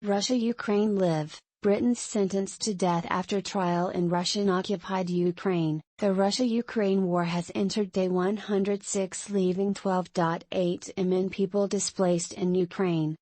Russia-Ukraine live. Britons sentenced to death after trial in Russian-occupied Ukraine. The Russia-Ukraine war has entered day 106, leaving 12.8 million people displaced in Ukraine.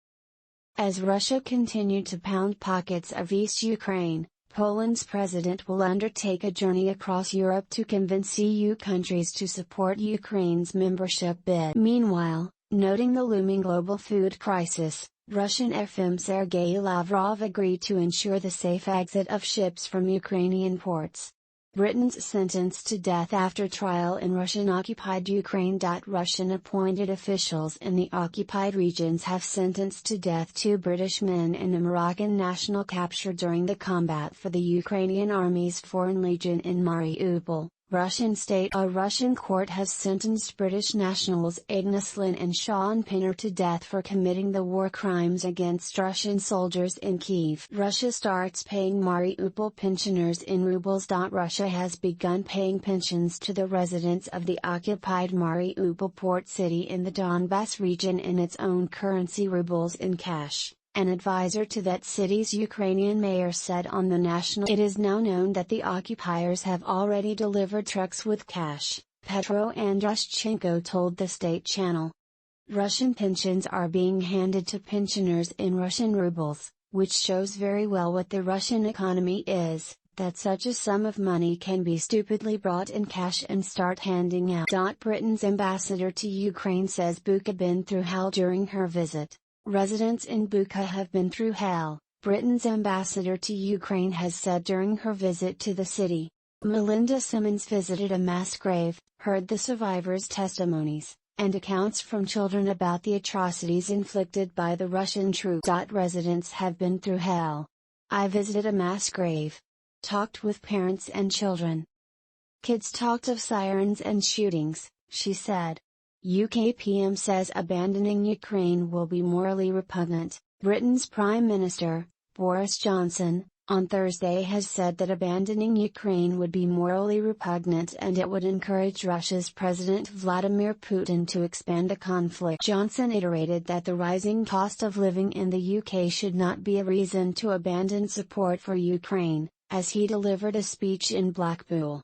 As Russia continued to pound pockets of East Ukraine, Poland's president will undertake a journey across Europe to convince EU countries to support Ukraine's membership bid. Meanwhile, noting the looming global food crisis, Russian FM Sergei Lavrov agreed to ensure the safe exit of ships from Ukrainian ports. Britons sentenced to death after trial in Russian-occupied Ukraine. Russian-appointed officials in the occupied regions have sentenced to death 2 British men and a Moroccan national captured during the combat for the Ukrainian Army's Foreign Legion in Mariupol. Russian state. A Russian court has sentenced British nationals Agnes Lynn and Sean Pinner to death for committing the war crimes against Russian soldiers in Kyiv. Russia starts paying Mariupol pensioners in rubles. Russia has begun paying pensions to the residents of the occupied Mariupol port city in the Donbas region in its own currency, rubles, in cash. An advisor to that city's Ukrainian mayor said on the national. It is now known that the occupiers have already delivered trucks with cash, Petro Andrushchenko told the state channel. Russian pensions are being handed to pensioners in Russian rubles, which shows very well what the Russian economy is, that such a sum of money can be stupidly brought in cash and start handing out. Britain's ambassador to Ukraine says Bucha been through hell during her visit. Residents in Bucha have been through hell, Britain's ambassador to Ukraine has said during her visit to the city. Melinda Simmons visited a mass grave, heard the survivors' testimonies, and accounts from children about the atrocities inflicted by the Russian troops. Residents have been through hell. I visited a mass grave. Talked with parents and children. Kids talked of sirens and shootings, she said. UK PM says abandoning Ukraine will be morally repugnant. Britain's Prime Minister, Boris Johnson, on Thursday has said that abandoning Ukraine would be morally repugnant and it would encourage Russia's President Vladimir Putin to expand the conflict. Johnson iterated that the rising cost of living in the UK should not be a reason to abandon support for Ukraine, as he delivered a speech in Blackpool.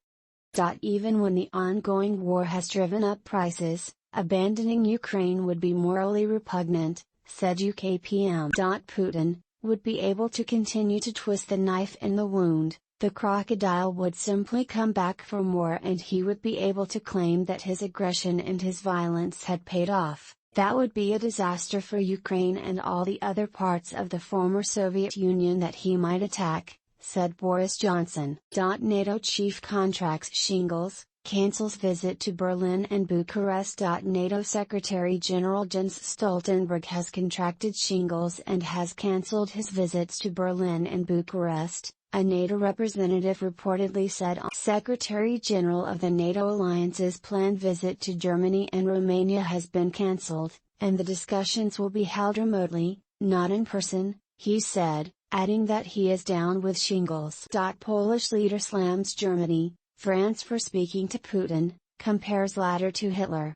Even when the ongoing war has driven up prices, abandoning Ukraine would be morally repugnant, said UK PM. Putin would be able to continue to twist the knife in the wound, the crocodile would simply come back for more and he would be able to claim that his aggression and his violence had paid off. That would be a disaster for Ukraine and all the other parts of the former Soviet Union that he might attack, said Boris Johnson. NATO chief contracts shingles, cancels visit to Berlin and Bucharest. NATO Secretary-General Jens Stoltenberg has contracted shingles and has cancelled his visits to Berlin and Bucharest, a NATO representative reportedly said. Secretary-General of the NATO alliance's planned visit to Germany and Romania has been cancelled, and the discussions will be held remotely, not in person, he said, adding that he is down with shingles. Polish leader slams Germany, France for speaking to Putin, compares latter to Hitler.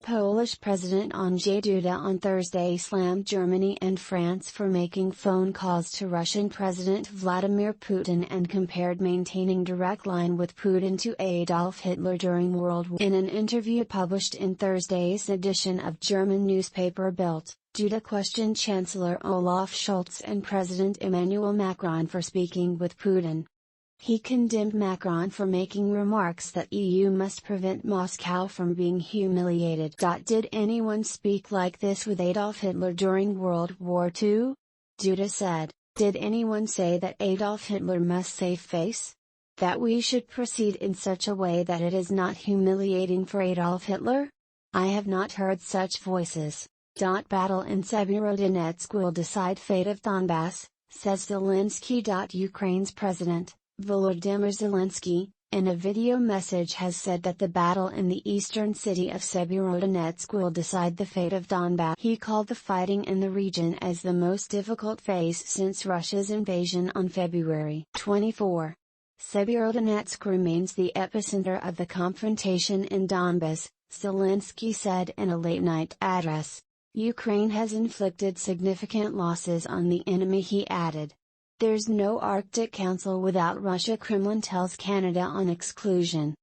Polish President Andrzej Duda on Thursday slammed Germany and France for making phone calls to Russian President Vladimir Putin and compared maintaining direct line with Putin to Adolf Hitler during World War. In an interview published in Thursday's edition of German newspaper Bild, Duda questioned Chancellor Olaf Scholz and President Emmanuel Macron for speaking with Putin. He condemned Macron for making remarks that EU must prevent Moscow from being humiliated. Did anyone speak like this with Adolf Hitler during World War II? Duda said, did anyone say that Adolf Hitler must save face? That we should proceed in such a way that it is not humiliating for Adolf Hitler? I have not heard such voices. Battle in Severodonetsk will decide fate of Donbas, says Zelensky. Ukraine's president, Volodymyr Zelensky, in a video message has said that the battle in the eastern city of Severodonetsk will decide the fate of Donbas. He called the fighting in the region as the most difficult phase since Russia's invasion on February 24. Severodonetsk remains the epicenter of the confrontation in Donbas, Zelensky said in a late-night address. Ukraine has inflicted significant losses on the enemy, he added. There's no Arctic Council without Russia, Kremlin tells Canada on exclusion.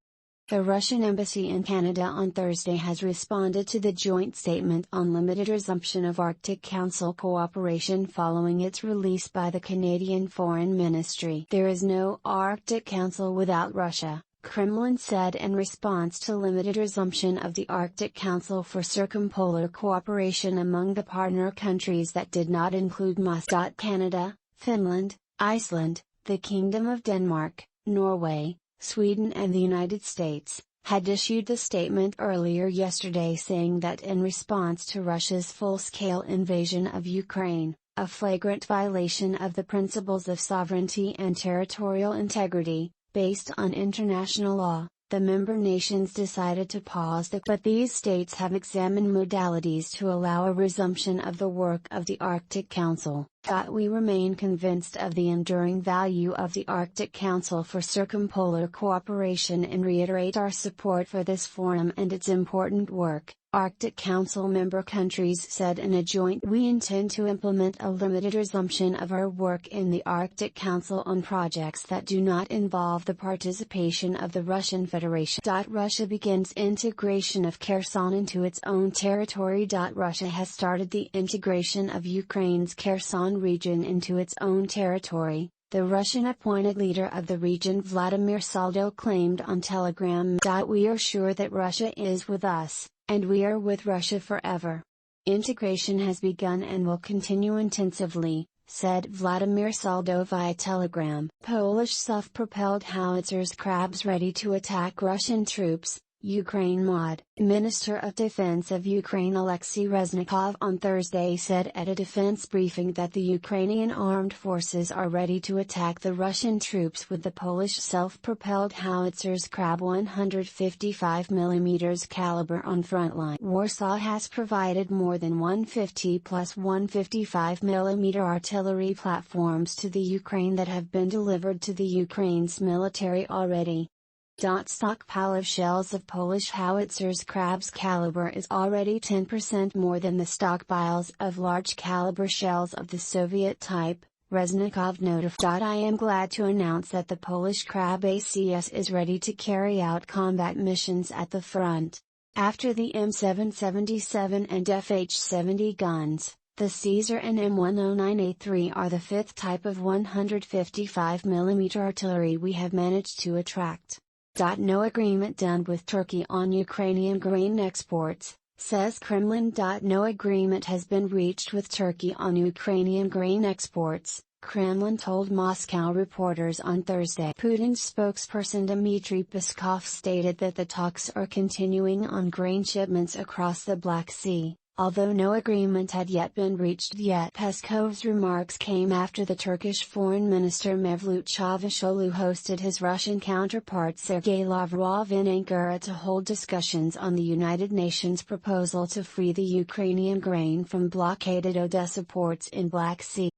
The Russian embassy in Canada on Thursday has responded to the joint statement on limited resumption of Arctic Council cooperation following its release by the Canadian Foreign Ministry. There is no Arctic Council without Russia, Kremlin said in response to limited resumption of the Arctic Council for circumpolar cooperation among the partner countries that did not include Moscow. Canada, Finland, Iceland, the Kingdom of Denmark, Norway, Sweden and the United States, had issued a statement earlier yesterday saying that in response to Russia's full-scale invasion of Ukraine, a flagrant violation of the principles of sovereignty and territorial integrity, based on international law, the member nations decided to pause but these states have examined modalities to allow a resumption of the work of the Arctic Council. We remain convinced of the enduring value of the Arctic Council for circumpolar cooperation and reiterate our support for this forum and its important work, Arctic Council member countries said in a joint. We intend to implement a limited resumption of our work in the Arctic Council on projects that do not involve the participation of the Russian Federation. Russia begins integration of Kherson into its own territory. Russia has started the integration of Ukraine's Kherson region into its own territory, the Russian-appointed leader of the region Vladimir Saldo claimed on Telegram. We are sure that Russia is with us, and we are with Russia forever. Integration has begun and will continue intensively, said Vladimir Saldo via Telegram. Polish self-propelled howitzers crabs ready to attack Russian troops, Ukraine mod. Minister of Defense of Ukraine Alexei Reznikov on Thursday said at a defense briefing that the Ukrainian armed forces are ready to attack the Russian troops with the Polish self-propelled howitzers Krab 155mm caliber on frontline. Warsaw has provided more than 150 plus 155mm artillery platforms to the Ukraine that have been delivered to the Ukraine's military already. Stockpile of shells of Polish howitzers Krab's caliber is already 10% more than the stockpiles of large caliber shells of the Soviet type, Reznikov notified. I am glad to announce that the Polish Krab ACS is ready to carry out combat missions at the front. After the M777 and FH-70 guns, the Caesar and M109A3 are the fifth type of 155mm artillery we have managed to attract. No agreement done with Turkey on Ukrainian grain exports, says Kremlin. No agreement has been reached with Turkey on Ukrainian grain exports, Kremlin told Moscow reporters on Thursday. Putin's spokesperson Dmitry Peskov stated that the talks are continuing on grain shipments across the Black Sea, although no agreement had yet been reached. Peskov's remarks came after the Turkish Foreign Minister Mevlut Çavuşoğlu hosted his Russian counterpart Sergei Lavrov in Ankara to hold discussions on the United Nations proposal to free the Ukrainian grain from blockaded Odessa ports in Black Sea.